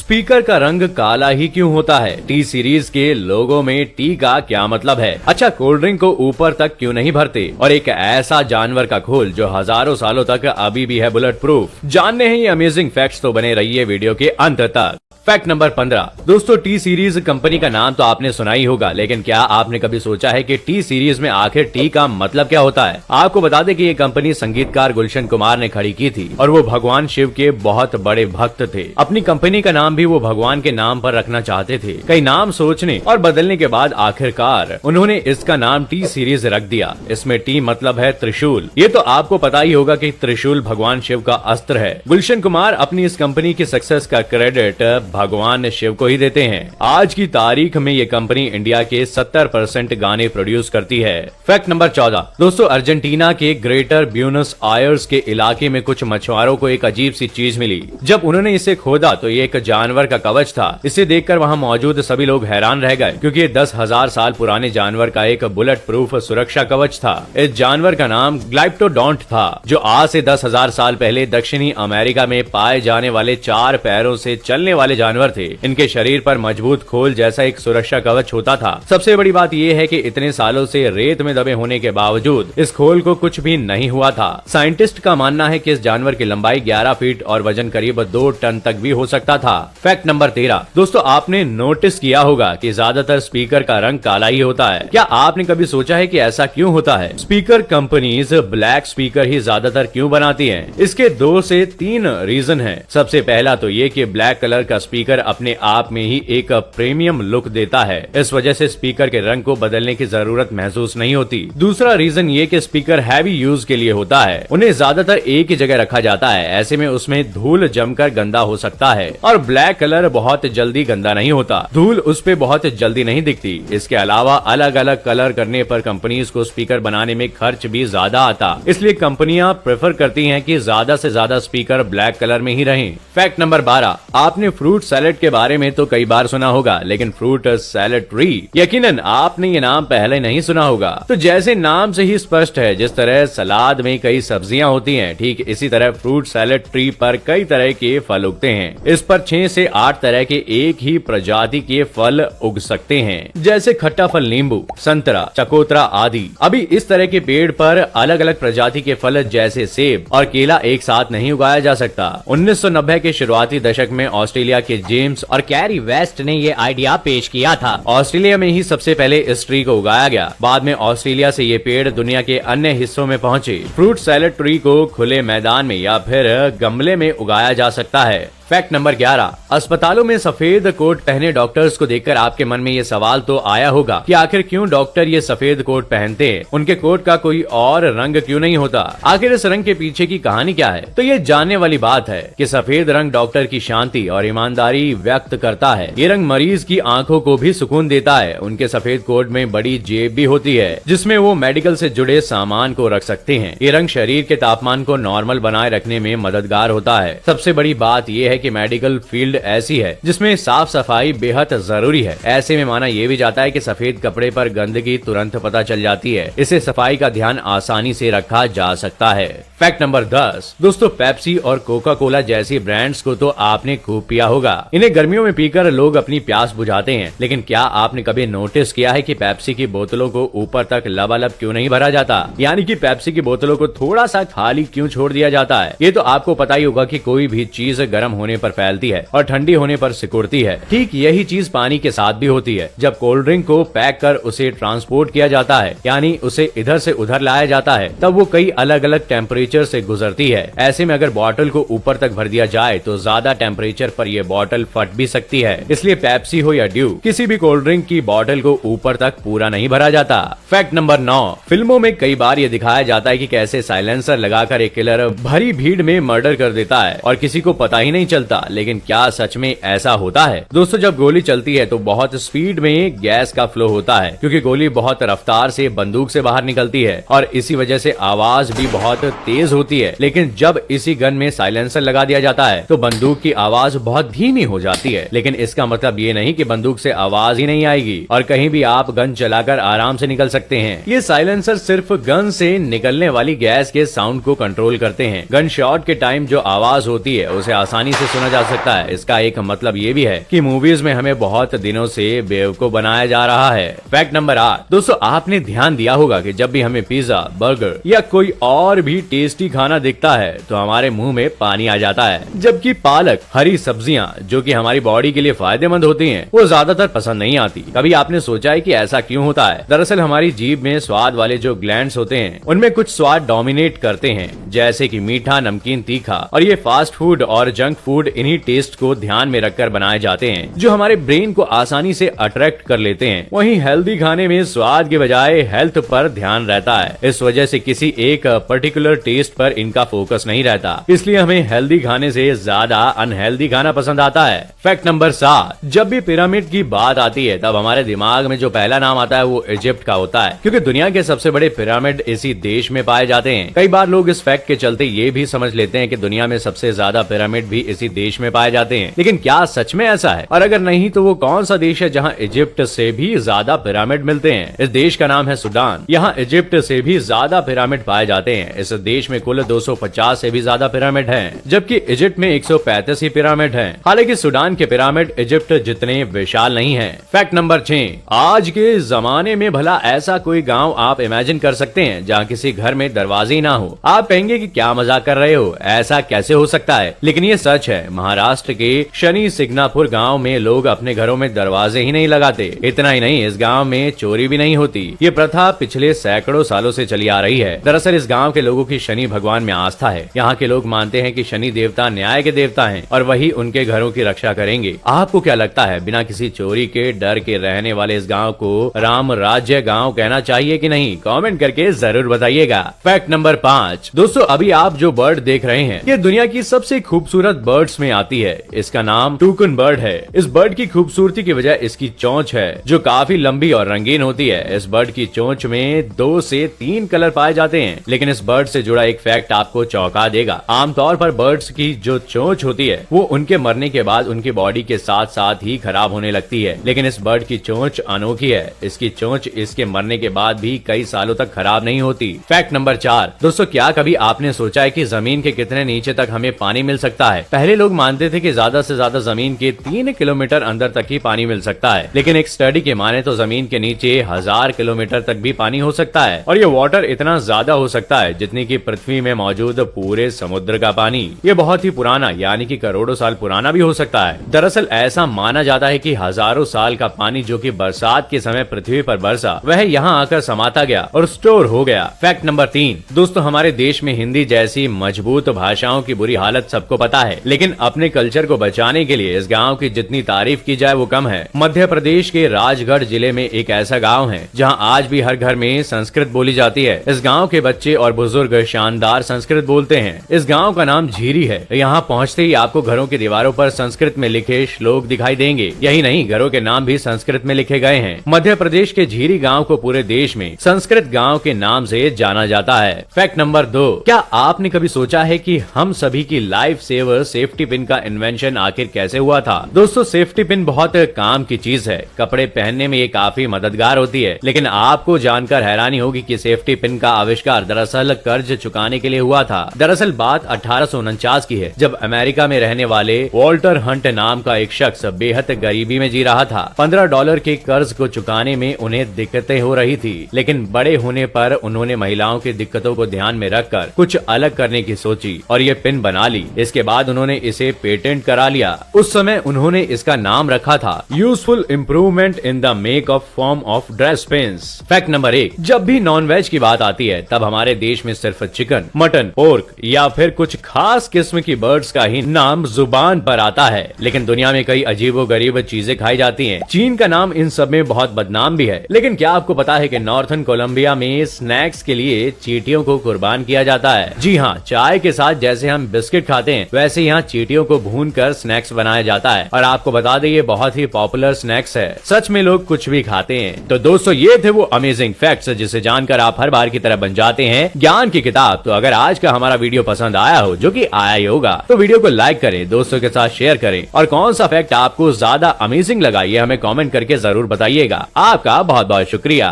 Speaker का रंग काला ही क्यों होता है? टी सीरीज के लोगो में टी का क्या मतलब है? अच्छा, कोल्ड ड्रिंक को ऊपर तक क्यों नहीं भरते? और एक ऐसा जानवर का खोल जो हजारों सालों तक अभी भी है बुलेट प्रूफ। जानने हैं ये अमेजिंग फैक्ट्स, तो बने रहिए वीडियो के अंत तक। Fact number 15। दोस्तों, टी सीरीज कंपनी का नाम तो आपने सुना ही होगा, लेकिन क्या आपने कभी सोचा है कि टी सीरीज में आखिर टी का मतलब क्या होता है? आपको बता दें कि ये कंपनी संगीतकार गुलशन कुमार ने खड़ी की थी और वो भगवान शिव के बहुत बड़े भक्त थे। अपनी कंपनी का नाम भी वो भगवान के नाम पर रखना चाहते थे। कई नाम सोचने और बदलने के बाद आखिरकार उन्होंने इसका नाम टी सीरीज रख दिया। इसमें टी मतलब है त्रिशूल। ये तो आपको पता ही होगा कि त्रिशूल भगवान शिव का अस्त्र है। गुलशन कुमार अपनी इस कंपनी की सक्सेस का क्रेडिट भगवान शिव को ही देते हैं। आज की तारीख में ये कंपनी इंडिया के 70% गाने प्रोड्यूस करती है। Fact number 14। दोस्तों, अर्जेंटीना के ग्रेटर ब्यूनस आयर्स के इलाके में कुछ मछुआरों को एक अजीब सी चीज मिली। जब उन्होंने इसे खोदा तो ये एक जानवर का कवच था। इसे देखकर वहाँ मौजूद सभी लोग हैरान रह गए, क्योंकि ये 10,000 साल पुराने जानवर का एक बुलेट प्रूफ सुरक्षा कवच था। इस जानवर का नाम ग्लाइप्टोडोंट था, जो आज से 10,000 साल पहले दक्षिणी अमेरिका में पाए जाने वाले 4 पैरों से चलने वाले जानवर थे। इनके शरीर पर मजबूत खोल जैसा एक सुरक्षा कवच होता था। सबसे बड़ी बात यह है कि इतने सालों से रेत में दबे होने के बावजूद इस खोल को कुछ भी नहीं हुआ था। साइंटिस्ट का मानना है कि इस जानवर की लंबाई 11 फीट और वजन करीब 2 टन तक भी हो सकता था। Fact number 13। दोस्तों, आपने नोटिस किया होगा कि ज्यादातर स्पीकर का रंग काला ही होता है। क्या आपने कभी सोचा है कि ऐसा क्यों होता है? स्पीकर कंपनीज ब्लैक स्पीकर ही ज्यादातर क्यों बनाती हैं? इसके 2 से 3 रीजन हैं। सबसे पहला तो ये कि ब्लैक कलर का स्पीकर अपने आप में ही एक प्रीमियम लुक देता है। इस वजह से स्पीकर के रंग को बदलने की जरूरत महसूस नहीं होती। दूसरा रीजन ये कि स्पीकर हैवी यूज के लिए होता है। उन्हें ज्यादातर एक ही जगह रखा जाता है। ऐसे में उसमें धूल जमकर गंदा हो सकता है। और ब्लैक कलर बहुत जल्दी गंदा नहीं होता, धूल उस पे बहुत जल्दी नहीं दिखती। इसके अलावा अलग अलग कलर करने पर कंपनीज को स्पीकर बनाने में खर्च भी ज्यादा आता, इसलिए कंपनियां प्रेफर करती हैं कि ज्यादा से ज्यादा स्पीकर ब्लैक कलर में ही रहें। Fact number 12। आपने फ्रूट सैलेड के बारे में तो कई बार सुना होगा, लेकिन फ्रूट सैलेड ट्री, यकीनन आपने ये नाम पहले नहीं सुना होगा। तो जैसे नाम से ही स्पष्ट है, जिस तरह सलाद में कई सब्जियां होती हैं, ठीक इसी तरह फ्रूट सैलेड ट्री पर कई तरह के फल उगते हैं। इस पर 6 से 8 तरह के एक ही प्रजाति के फल उग सकते हैं, जैसे खट्टा फल, नींबू, संतरा, चकोतरा आदि। अभी इस तरह के पेड़ पर अलग अलग प्रजाति के फल जैसे सेब और केला एक साथ नहीं उगाया जा सकता। 1990 के शुरुआती दशक में ऑस्ट्रेलिया के जेम्स और कैरी वेस्ट ने ये आइडिया पेश किया था। ऑस्ट्रेलिया में ही सबसे पहले इस ट्री को उगाया गया। बाद में ऑस्ट्रेलिया से ये पेड़ दुनिया के अन्य हिस्सों में पहुंचे। फ्रूट सैलेड ट्री को खुले मैदान में या फिर गमले में उगाया जा सकता है। Fact number 11। अस्पतालों में सफेद कोट पहने डॉक्टर्स को देखकर आपके मन में ये सवाल तो आया होगा कि आखिर क्यों डॉक्टर ये सफेद कोट पहनते हैं? उनके कोट का कोई और रंग क्यों नहीं होता? आखिर इस रंग के पीछे की कहानी क्या है? तो ये जानने वाली बात है कि सफेद रंग डॉक्टर की शांति और ईमानदारी व्यक्त करता है। ये रंग मरीज की आंखों को भी सुकून देता है। उनके सफेद कोट में बड़ी जेब भी होती है, जिसमें वो मेडिकल से जुड़े सामान को रख सकते हैं। ये रंग शरीर के तापमान को नॉर्मल बनाए रखने में मददगार होता है। सबसे बड़ी बात यह है कि मेडिकल फील्ड ऐसी है जिसमें साफ सफाई बेहद जरूरी है। ऐसे में माना यह भी जाता है कि सफेद कपड़े पर गंदगी तुरंत पता चल जाती है। इससे सफाई का ध्यान आसानी से रखा जा सकता है। Fact number 10। दोस्तों, पेप्सी और कोका कोला जैसी ब्रांड्स को तो आपने खूब पिया होगा। इन्हें गर्मियों में पीकर लोग अपनी प्यास बुझाते हैं, लेकिन क्या आपने कभी नोटिस किया है कि पेप्सी की बोतलों को ऊपर तक लबालब क्यों नहीं भरा जाता? यानी कि पेप्सी की बोतलों को थोड़ा सा खाली क्यों छोड़ दिया जाता है? ये तो आपको पता ही होगा कि कोई भी चीज गर्म होने पर फैलती है और ठंडी होने पर सिकुड़ती है। ठीक यही चीज पानी के साथ भी होती है। जब कोल्ड ड्रिंक को पैक कर उसे ट्रांसपोर्ट किया जाता है, यानी उसे इधर से उधर लाया जाता है, तब वो कई अलग अलग टेम्परेचर से गुजरती है। ऐसे में अगर बॉटल को ऊपर तक भर दिया जाए तो ज्यादा टेम्परेचर पर ये बॉटल फट भी सकती है। इसलिए पेप्सी हो या ड्यू, किसी भी कोल्ड ड्रिंक की बॉटल को ऊपर तक पूरा नहीं भरा जाता। Fact number 9। फिल्मों में कई बार ये दिखाया जाता है कि कैसे साइलेंसर लगाकर एक किलर भरी भीड़ में मर्डर कर देता है और किसी को पता ही नहीं चलता। लेकिन क्या सच में ऐसा होता है? दोस्तों, जब गोली चलती है तो बहुत स्पीड में गैस का फ्लो होता है, क्योंकि गोली बहुत रफ्तार से बंदूक से बाहर निकलती है और इसी वजह से आवाज भी बहुत तेज होती है। लेकिन जब इसी गन में साइलेंसर लगा दिया जाता है तो बंदूक की आवाज बहुत धीमी हो जाती है। लेकिन इसका मतलब ये नहीं कि बंदूक से आवाज ही नहीं आएगी और कहीं भी आप गन चलाकर आराम से निकल सकते हैं। ये साइलेंसर सिर्फ गन से निकलने वाली गैस के साउंड को कंट्रोल करते हैं। गन शॉट के टाइम जो आवाज होती है उसे आसानी से से सुना जा सकता है। इसका एक मतलब ये भी है कि मूवीज में हमें बहुत दिनों से बेवकूफ बनाया जा रहा है। Fact number 8। दोस्तों, आपने ध्यान दिया होगा कि जब भी हमें पिज्जा, बर्गर या कोई और भी टेस्टी खाना दिखता है तो हमारे मुंह में पानी आ जाता है, जबकि पालक, हरी सब्जियां जो कि हमारी बॉडी के लिए फायदेमंद होती हैं, वो ज्यादातर पसंद नहीं आती। कभी आपने सोचा है कि ऐसा क्यों होता है? दरअसल हमारी जीभ में स्वाद वाले जो ग्लैंड्स होते हैं उनमें कुछ स्वाद डोमिनेट करते हैं, जैसे कि मीठा, नमकीन, तीखा, और ये फास्ट फूड और जंक फूड इन्हीं टेस्ट को ध्यान में रखकर बनाए जाते हैं जो हमारे ब्रेन को आसानी से अट्रैक्ट कर लेते हैं। वहीं हेल्दी खाने में स्वाद के बजाय हेल्थ पर ध्यान रहता है, इस वजह से किसी एक पर्टिकुलर टेस्ट पर इनका फोकस नहीं रहता, इसलिए हमें हेल्दी खाने से ज्यादा अनहेल्दी खाना पसंद आता है। Fact number 7। जब भी पिरामिड की बात आती है तब हमारे दिमाग में जो पहला नाम आता है वो इजिप्ट का होता है, क्योंकि दुनिया के सबसे बड़े पिरामिड इसी देश में पाए जाते हैं। कई बार लोग इस फैक्ट के चलते ये भी समझ लेते हैं कि दुनिया में सबसे ज्यादा पिरामिड भी इसी देश में पाए जाते हैं, लेकिन क्या सच में ऐसा है? और अगर नहीं तो वो कौन सा देश है जहां इजिप्ट से भी ज्यादा पिरामिड मिलते हैं? इस देश का नाम है सूडान। यहाँ इजिप्ट से भी ज्यादा पिरामिड पाए जाते हैं। इस देश में कुल 250 से भी ज्यादा पिरामिड हैं, जबकि इजिप्ट में 135 ही पिरामिड हैं। हालांकि सूडान के पिरामिड इजिप्ट जितने विशाल नहीं हैं। Fact number 6। आज के जमाने में भला ऐसा कोई गांव आप इमेजिन कर सकते हैं जहां किसी घर में दरवाजे ही ना हो? आप कहेंगे कि क्या मजाक कर रहे हो, ऐसा कैसे हो सकता है? लेकिन ये सच है। महाराष्ट्र के शनि सिग्नापुर गांव में लोग अपने घरों में दरवाजे ही नहीं लगाते। इतना ही नहीं, इस गांव में चोरी भी नहीं होती। ये प्रथा पिछले सैकड़ों सालों से चली आ रही है। दरअसल इस गांव के लोगों की शनि भगवान में आस्था है। यहाँ के लोग मानते हैं कि शनि देवता न्याय के देवता हैं और वही उनके घरों की रक्षा करेंगे। आपको क्या लगता है, बिना किसी चोरी के डर के रहने वाले इस गांव को राम राज्य गांव कहना चाहिए कि नहीं? कमेंट करके जरूर बताइएगा। Fact number 5। दोस्तों, अभी आप जो बर्ड देख रहे हैं ये दुनिया की सबसे खूबसूरत बर्ड्स में आती है। इसका नाम टूकन बर्ड है। इस बर्ड की खूबसूरती की वजह इसकी चोंच है जो काफी लंबी और रंगीन होती है। इस बर्ड की चोंच में 2 से 3 कलर पाए जाते हैं। लेकिन इस बर्ड से जुड़ा एक फैक्ट आपको चौंका देगा। आमतौर पर बर्ड्स की जो चोंच होती है वो उनके मरने के बाद उनकी बॉडी के साथ साथ ही खराब होने लगती है, लेकिन इस बर्ड की चोंच अनोखी है। इसकी चोंच इसके मरने के बाद भी कई सालों तक खराब नहीं होती। Fact number 4। दोस्तों, क्या कभी आपने सोचा है कि जमीन के कितने नीचे तक हमें पानी मिल सकता है? पहले लोग मानते थे कि ज्यादा से ज्यादा जमीन के 3 किलोमीटर अंदर तक ही पानी मिल सकता है, लेकिन एक स्टडी के माने तो जमीन के नीचे 1000 किलोमीटर तक भी पानी हो सकता है, और ये वाटर इतना ज्यादा हो सकता है जितनी की पृथ्वी में मौजूद पूरे समुद्र का पानी। ये बहुत ही पुराना यानी कि करोड़ों साल पुराना भी हो सकता है। दरअसल ऐसा माना जाता है कि हजारों साल का पानी जो कि बरसात के समय पृथ्वी पर बरसा वह यहाँ आकर समाता गया और स्टोर हो गया। Fact number 3। दोस्तों, हमारे देश में हिंदी जैसी मजबूत भाषाओं की बुरी हालत सबको पता है, लेकिन अपने कल्चर को बचाने के लिए इस गाँव की जितनी तारीफ की जाए वो कम है। मध्य प्रदेश के राजगढ़ जिले में एक ऐसा गाँव है जहाँ आज भी हर घर में संस्कृत बोली जाती है। इस गाँव के बच्चे और बुजुर्ग शानदार संस्कृत बोलते हैं। इस गाँव का नाम झीरी है। यहाँ पहुँचते ही आपको घरों की दीवारों पर संस्कृत में लिखे श्लोक दिखाई देंगे। यही नहीं, घरों के नाम भी संस्कृत में लिखे गए हैं। मध्य प्रदेश के झीरी गाँव को पूरे देश में संस्कृत गाँव के नाम से जाना जाता है। Fact number 2। क्या आपने कभी सोचा है कि हम सभी की लाइफ सेवर सेफ्टी पिन का इन्वेंशन आखिर कैसे हुआ था? दोस्तों, सेफ्टी पिन बहुत काम की चीज है। कपड़े पहनने में ये काफी मददगार होती है, लेकिन आपको जानकर हैरानी होगी कि सेफ्टी पिन का आविष्कार दरअसल कर्ज चुकाने के लिए हुआ था। दरअसल बात 1849 की है, जब अमेरिका में रहने वाले वॉल्टर हंट नाम का एक शख्स बेहद गरीबी में जी रहा था। $15 के कर्ज को चुकाने में उन्हें दिक्कतें हो रही थी, लेकिन बड़े होने पर उन्होंने महिलाओं की दिक्कतों को ध्यान में रखकर कुछ अलग करने की सोची और ये पिन बना ली। इसके बाद उन्होंने इसे पेटेंट करा लिया। उस समय उन्होंने इसका नाम रखा था useful improvement in the make of form of dress pins. Fact number 1। जब भी नॉन वेज की बात आती है तब हमारे देश में सिर्फ चिकन, मटन, पोर्क या फिर कुछ खास किस्म की बर्ड्स का ही नाम जुबान पर आता है, लेकिन दुनिया में कई अजीबोगरीब चीजें खाई जाती हैं। चीन का नाम इन सब में बहुत बदनाम भी है, लेकिन क्या आपको पता है कि नॉर्थन कोलंबिया में स्नैक्स के लिए चींटियों को कुर्बान किया जाता है? जी हाँ, चाय के साथ जैसे हम बिस्किट खाते हैं वैसे यहाँ चींटियों को भूनकर स्नैक्स बनाया जाता है, और आपको बता दें ये बहुत ही पॉपुलर स्नैक्स है। सच में लोग कुछ भी खाते हैं। तो दोस्तों, ये थे वो अमेजिंग फैक्ट्स जिसे जानकर आप हर बार की तरह बन जाते हैं ज्ञान की किताब। तो अगर आज का हमारा वीडियो पसंद आया हो, जो कि आया ही होगा, तो वीडियो को लाइक करें, दोस्तों के साथ शेयर करें, और कौन सा फैक्ट आपको ज्यादा अमेजिंग लगा ये हमें कमेंट करके जरूर बताइएगा। आपका बहुत बहुत शुक्रिया।